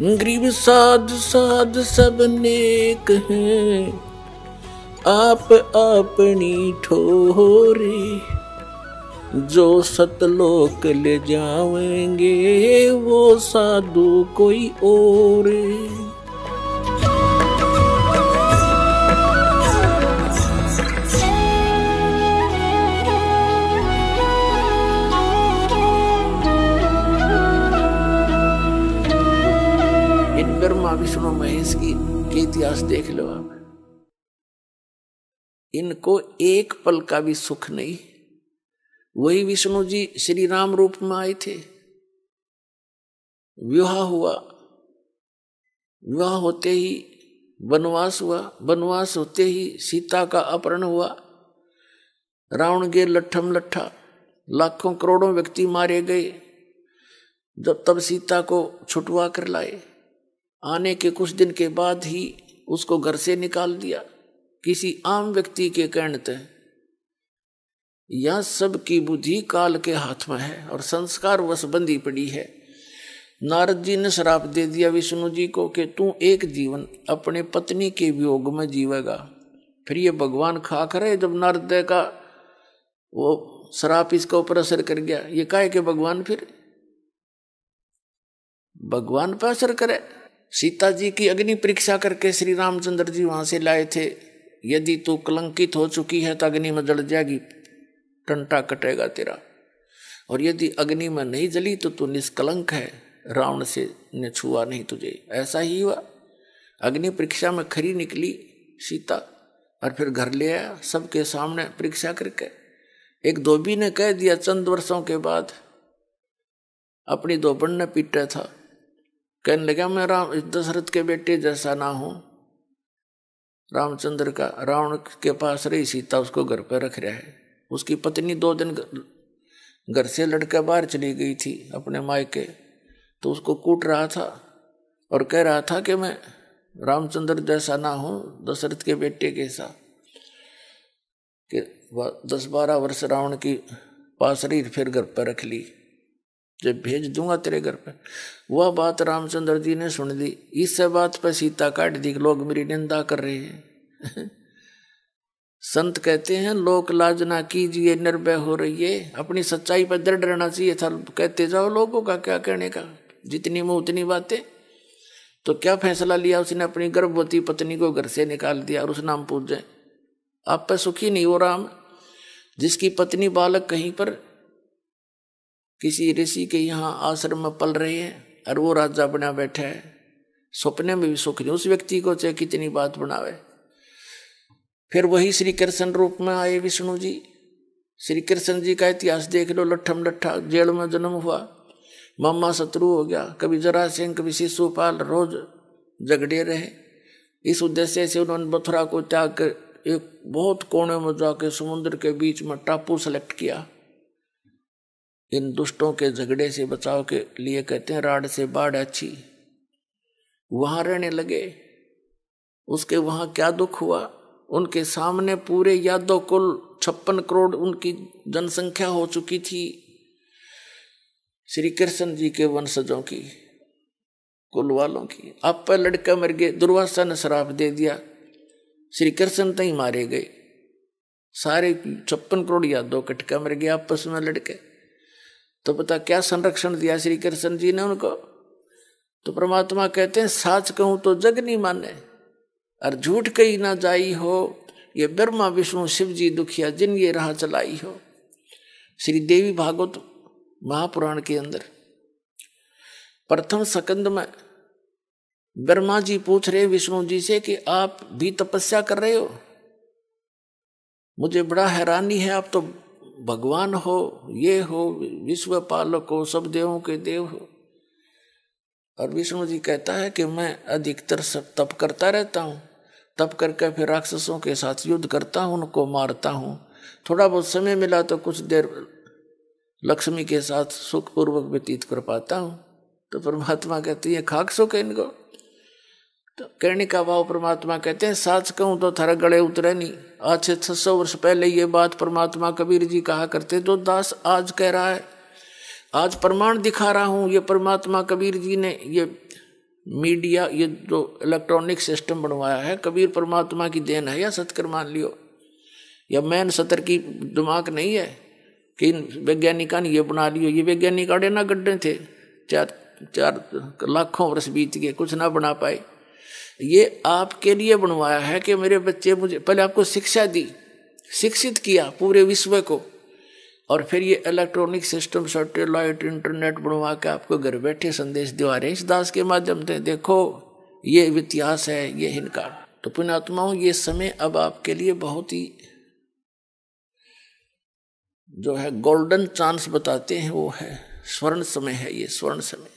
गरीब साध साध सब नेक हैं, आप अपनी ठोरे। जो सतलोक ले जाएंगे वो साधु कोई और। इन ब्रह्मा विष्णु महेश की इतिहास देख लो आप। इनको एक पल का भी सुख नहीं। वही विष्णु जी श्री राम रूप में आए थे, विवाह हुआ, विवाह होते ही वनवास हुआ, वनवास होते ही सीता का अपहरण हुआ। रावण के लट्ठम लट्ठा, लाखों करोड़ों व्यक्ति मारे गए। जब तब सीता को छुटवा कर लाए, आने के कुछ दिन के बाद ही उसको घर से निकाल दिया किसी आम व्यक्ति के कहने तक। यह सब की बुद्धि काल के हाथ में है और संस्कार वश बंधी पड़ी है। नारद जी ने श्राप दे दिया विष्णु जी को कि तू एक जीवन अपने पत्नी के वियोग में जीवेगा। फिर ये भगवान खा करे। जब नारद का वो श्राप इसके ऊपर असर कर गया, ये काहे के भगवान फिर भगवान पर असर करे। सीता जी की अग्नि परीक्षा करके श्री रामचंद्र जी वहां से लाए थे। यदि तू कलंकित हो चुकी है तो अग्नि में जल जाएगी, टंटा कटेगा तेरा। और यदि अग्नि में नहीं जली तो तू निष्कलंक है, रावण से ने छुआ नहीं तुझे। ऐसा ही हुआ। अग्नि परीक्षा में खरी निकली सीता और फिर घर ले आया सबके सामने परीक्षा करके। एक धोबी ने कह दिया चंद वर्षों के बाद, अपनी धोबन ने पीटा था, कहने लगा मैं राम दशरथ के बेटे जैसा ना हूं। रामचंद्र का रावण के पास रही सीता, उसको घर पर रख रहा है। उसकी पत्नी 2 दिन घर से लड़कर बाहर चली गई थी अपने मायके, तो उसको कूट रहा था और कह रहा था कि मैं रामचंद्र जैसा ना हूं, दशरथ के बेटे कैसा। कि 10-12 वर्ष रावण की पास रही, फिर घर पर रख ली, जब भेज दूंगा तेरे घर पर। वह बात रामचंद्र जी ने सुन ली। इस बात पर सीता काट दी, लोग मेरी निंदा कर रहे हैं। संत कहते हैं लोक लाज ना कीजिए निर्भय हो रही है। अपनी सच्चाई पर दृढ़ रहना चाहिए था। कहते जाओ लोगों का क्या कहने का, जितनी मुंह उतनी बातें। तो क्या फैसला लिया उसने, अपनी गर्भवती पत्नी को घर से निकाल दिया और उस नाम पूजे। आप पे सुखी नहीं हो राम। जिसकी पत्नी बालक कहीं पर किसी ऋषि के यहाँ आश्रम में पल रहे हैं और वो राजा बना बैठा है, सपने में भी सुख नहीं। उस व्यक्ति को चाहे कितनी बात बनावे। फिर वही श्री कृष्ण रूप में आए विष्णु जी। श्री कृष्ण जी का इतिहास देख लो। लट्ठम लट्ठा जेल में जन्म हुआ, मामा शत्रु हो गया, कभी जरासंध कभी शिशुपाल, रोज झगड़े रहे। इस उद्देश्य से उन्होंने मथुरा को त्याग कर एक बहुत कोने में जाकर समुद्र के बीच में टापू सेलेक्ट किया। इन दुष्टों के झगड़े से बचाव के लिए कहते हैं राड से बाढ़ अच्छी। वहां रहने लगे। उसके वहां क्या दुख हुआ, उनके सामने पूरे यादव कुल 56 करोड़ उनकी जनसंख्या हो चुकी थी। श्री कृष्ण जी के वंशजों की, कुल वालों की। आप पर लड़का मर गए, दुर्वासा ने श्राप दे दिया, श्री कृष्ण तो ही मारे गए। सारे 56 करोड़ यादव कटका मर गए आपस में लड़के। तो पता क्या संरक्षण दिया श्री कृष्ण जी ने उनको। तो परमात्मा कहते हैं साच कहूं तो जग नहीं माने और झूठ कही ना जाई हो। ये ब्रह्मा विष्णु शिव जी दुखिया जिन ये राह चलाई हो। श्री देवी भागवत महापुराण के अंदर प्रथम स्कंद में ब्रह्मा जी पूछ रहे विष्णु जी से कि आप भी तपस्या कर रहे हो, मुझे बड़ा हैरानी है। आप तो भगवान हो, ये हो, विश्व पालक हो, सब देवों के देव हो। और विष्णु जी कहता है कि मैं अधिकतर सब तप करता रहता हूँ, तप करके फिर राक्षसों के साथ युद्ध करता हूँ, उनको मारता हूँ। थोड़ा बहुत समय मिला तो कुछ देर लक्ष्मी के साथ सुखपूर्वक व्यतीत कर पाता हूँ। तो परमात्मा कहती है खाक सो के इनको। तो कहने का भाव परमात्मा कहते हैं साच कहूँ तो थारा गले उतरे नहीं। आज से 600 वर्ष पहले ये बात परमात्मा कबीर जी कहा करते, जो दास आज कह रहा है, आज प्रमाण दिखा रहा हूँ। ये परमात्मा कबीर जी ने ये मीडिया, ये जो इलेक्ट्रॉनिक सिस्टम बनवाया है, कबीर परमात्मा की देन है या सतकर मान लियो, या मैन सतर की दिमाग नहीं है कि वैज्ञानिका ने ये बना लियो। ये वैज्ञानिक अड़े ना गड्ढे थे, 4 लाखों वर्ष बीत गए, कुछ ना बना पाए। ये आपके लिए बनवाया है कि मेरे बच्चे, मुझे पहले आपको शिक्षा दी, शिक्षित किया पूरे विश्व को, और फिर ये इलेक्ट्रॉनिक सिस्टम, सैटेलाइट, इंटरनेट बनवा के आपको घर बैठे संदेश दिवा रहे हैं इस दास के माध्यम से। देखो ये इतिहास है, ये इनका। तो पुण्यात्माओं, ये समय अब आपके लिए बहुत ही जो है गोल्डन चांस बताते हैं, वो है स्वर्ण समय है, ये स्वर्ण समय।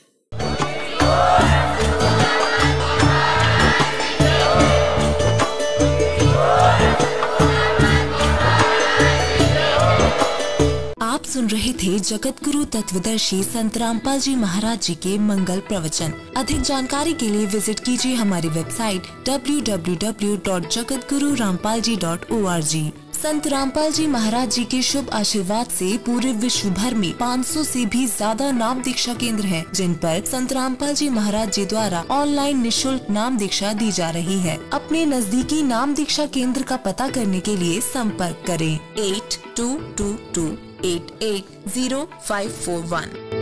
आप सुन रहे थे जगत गुरु तत्वदर्शी संत रामपाल जी महाराज जी के मंगल प्रवचन। अधिक जानकारी के लिए विजिट कीजिए हमारी वेबसाइट www.jagatgururampalji.org। संत रामपाल जी महाराज जी के शुभ आशीर्वाद से पूरे विश्व भर में 500 से भी ज्यादा नाम दीक्षा केंद्र हैं, जिन पर संत रामपाल जी महाराज जी द्वारा ऑनलाइन निशुल्क नाम दीक्षा दी जा रही है। अपने नजदीकी नाम दीक्षा केंद्र का पता करने के लिए संपर्क करें 8222880541।